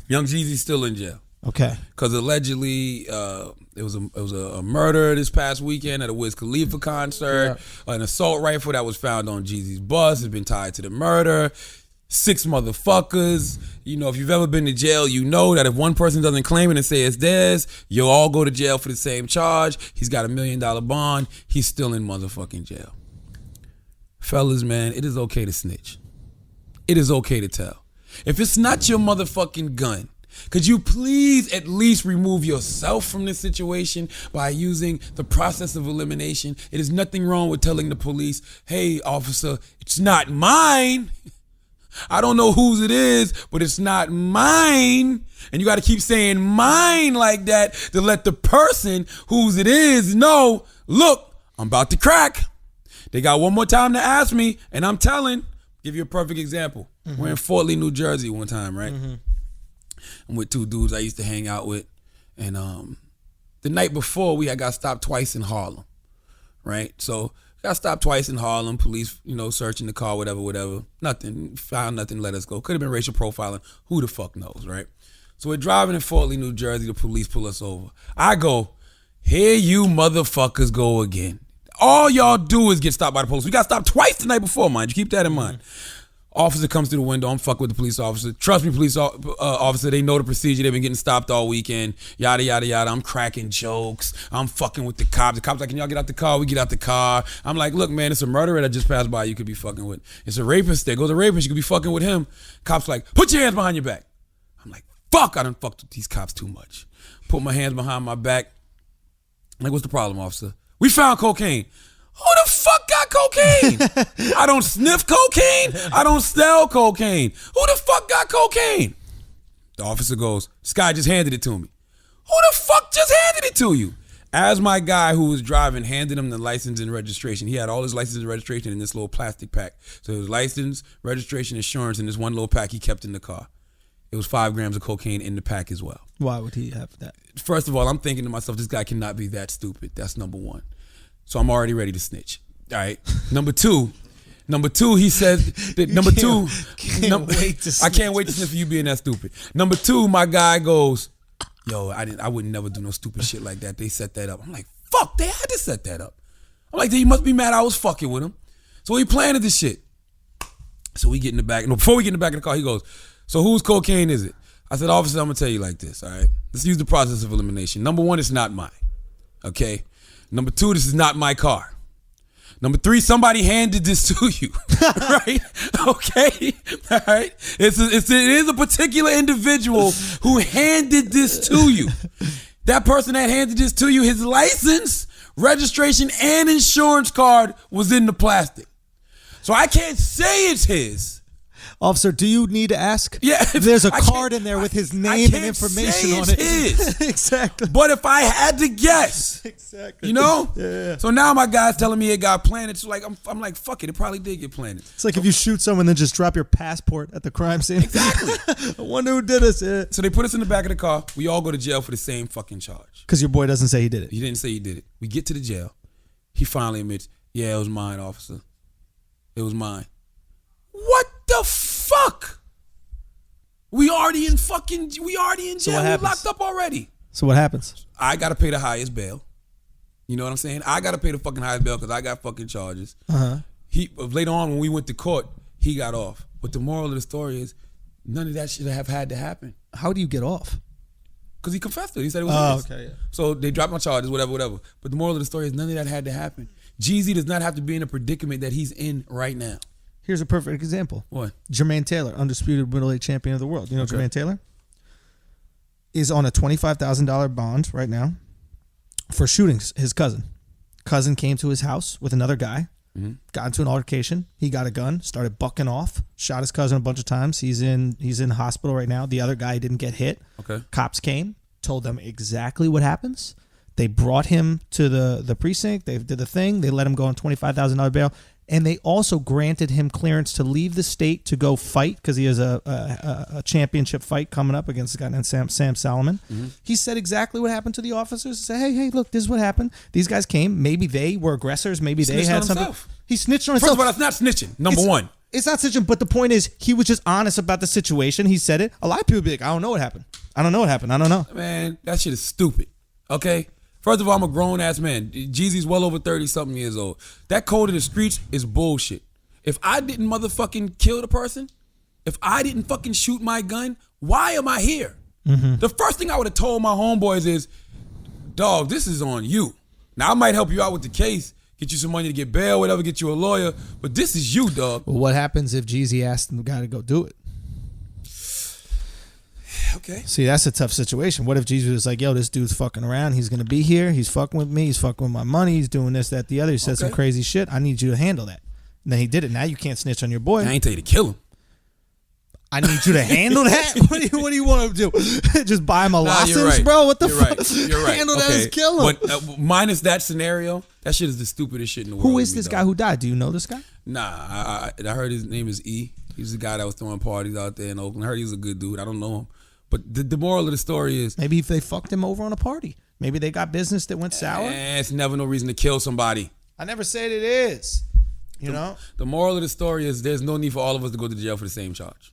Young Jeezy's still in jail. Okay. Because allegedly it was a murder this past weekend at a Wiz Khalifa concert. Yeah. An assault rifle that was found on Jeezy's bus has been tied to the murder. 6 motherfuckers. You know, if you've ever been to jail, you know that if one person doesn't claim it and say it's theirs, you'll all go to jail for the same charge. He's got $1 million bond. He's still in motherfucking jail. Fellas, man, it is okay to snitch. It is okay to tell. If it's not your motherfucking gun, could you please at least remove yourself from this situation by using the process of elimination? It is nothing wrong with telling the police, hey, officer, it's not mine. I don't know whose it is, but it's not mine. And you got to keep saying mine like that to let the person whose it is know, look, I'm about to crack. They got one more time to ask me, and I'm telling. Give you a perfect example. Mm-hmm. We're in Fort Lee, New Jersey one time, right? Mm-hmm. I'm with 2 dudes I used to hang out with. And the night before, we had got stopped twice in Harlem, right? So got stopped twice in Harlem. Police, searching the car, whatever. Nothing. Found nothing, let us go. Could have been racial profiling. Who the fuck knows, right? So we're driving in Fort Lee, New Jersey. The police pull us over. I go, here you motherfuckers go again. All y'all do is get stopped by the police. We got stopped twice the night before, mind you. Keep that in mind. Officer comes through the window. I'm fucking with the police officer. Trust me, police officer, they know the procedure. They've been getting stopped all weekend. Yada, yada, yada. I'm cracking jokes. I'm fucking with the cops. The cops like, can y'all get out the car? We get out the car. I'm like, look, man, it's a murderer that just passed by you could be fucking with. It's a rapist. There goes a rapist. You could be fucking with him. Cops like, put your hands behind your back. I'm like, fuck, I done fucked with these cops too much. Put my hands behind my back. I'm like, what's the problem, officer? We found cocaine. Who the fuck got cocaine? I don't sniff cocaine. I don't sell cocaine. Who the fuck got cocaine? The officer goes, this guy just handed it to me. Who the fuck just handed it to you? As my guy who was driving handed him the license and registration, he had all his license and registration in this little plastic pack. So it was license, registration, insurance in this one little pack he kept in the car. It was 5 grams of cocaine in the pack as well. Why would he have that? First of all, I'm thinking to myself, this guy cannot be that stupid. That's number one. So I'm already ready to snitch. All right. Number two, he says that I can't wait to sniff for you being that stupid. Number 2, my guy goes, yo, I would never do no stupid shit like that. They set that up. I'm like, fuck, they had to set that up. I'm like, he must be mad I was fucking with him. So he planted this shit. So we get in the back. No, before we get in the back of the car, he goes, so whose cocaine is it? I said, officer, I'm gonna tell you like this, all right? Let's use the process of elimination. Number 1, it's not mine. Okay? Number 2, this is not my car. Number 3, somebody handed this to you, right? Okay, all right. It is a particular individual who handed this to you. That person that handed this to you, his license, registration, and insurance card was in the plastic. So I can't say it's his. Officer, do you need to ask? Yeah. There's a card in there with his name and information on it. His. Exactly. But if I had to guess, exactly. you know? Yeah. So now my guy's telling me it got planted. So like I'm like, fuck it probably did get planted. It's like if you shoot someone, then just drop your passport at the crime scene. Exactly. I wonder who did this. Yeah. So they put us in the back of the car. We all go to jail for the same fucking charge. Because your boy doesn't say he did it. He didn't say he did it. We get to the jail. He finally admits, yeah, it was mine, officer. It was mine. What the fuck? We already in jail. We locked up already. So what happens? I got to pay the highest bail. You know what I'm saying? I got to pay the fucking highest bail because I got fucking charges. Uh-huh. Later on when we went to court, he got off. But the moral of the story is none of that should have had to happen. How do you get off? Because he confessed to it. He said it was his. Okay, yeah. So they dropped my charges, whatever. But the moral of the story is none of that had to happen. Jeezy does not have to be in a predicament that he's in right now. Here's a perfect example. What? Jermaine Taylor, undisputed middleweight champion of the world. You know Jermaine Taylor? Is on a $25,000 bond right now for shooting his cousin. Cousin came to his house with another guy, got into an altercation. He got a gun, started bucking off, shot his cousin a bunch of times. He's in the hospital right now. The other guy didn't get hit. Okay. Cops came, told them exactly what happens. They brought him to the precinct. They did the thing. They let him go on $25,000 bail. And they also granted him clearance to leave the state to go fight because he has a championship fight coming up against a guy named Sam Solomon. Mm-hmm. He said exactly what happened to the officers. He said, hey, look, this is what happened. These guys came. Maybe they were aggressors. Maybe they had something. He snitched on himself. First of all, that's not snitching. Number one. It's not such a, but the point is, he was just honest about the situation. He said it. A lot of people be like, I don't know what happened. I don't know. Man, that shit is stupid. Okay? First of all, I'm a grown-ass man. Jeezy's well over 30-something years old. That code of the streets is bullshit. If I didn't motherfucking kill the person, if I didn't fucking shoot my gun, why am I here? The first thing I would have told my homeboys is, dog, this is on you. Now, I might help you out with the case, get you some money to get bail, whatever, get you a lawyer, but this is you, dog. Well, what happens if Jeezy asked the guy to go do it? Okay. See, that's a tough situation. What if Jeezy was like, yo, this dude's fucking around. He's going to be here. He's fucking with me. He's fucking with my money. He's doing this, that, the other. He said some crazy shit. I need you to handle that. And then he did it. Now you can't snitch on your boy. I ain't tell you to kill him. I need you to handle that? What do you want to do? Just buy him a license, bro? What the fuck? You're right. Handle that as kill him. But minus that scenario, that shit is the stupidest shit in the world. Who is this guy who died? Do you know this guy? Nah, I heard his name is E. He's the guy that was throwing parties out there in Oakland. I heard he was a good dude. I don't know him. But the moral of the story is... Maybe if they fucked him over on a party. Maybe they got business that went sour. It's never no reason to kill somebody. I never said it is. You know? The moral of the story is there's no need for all of us to go to jail for the same charge.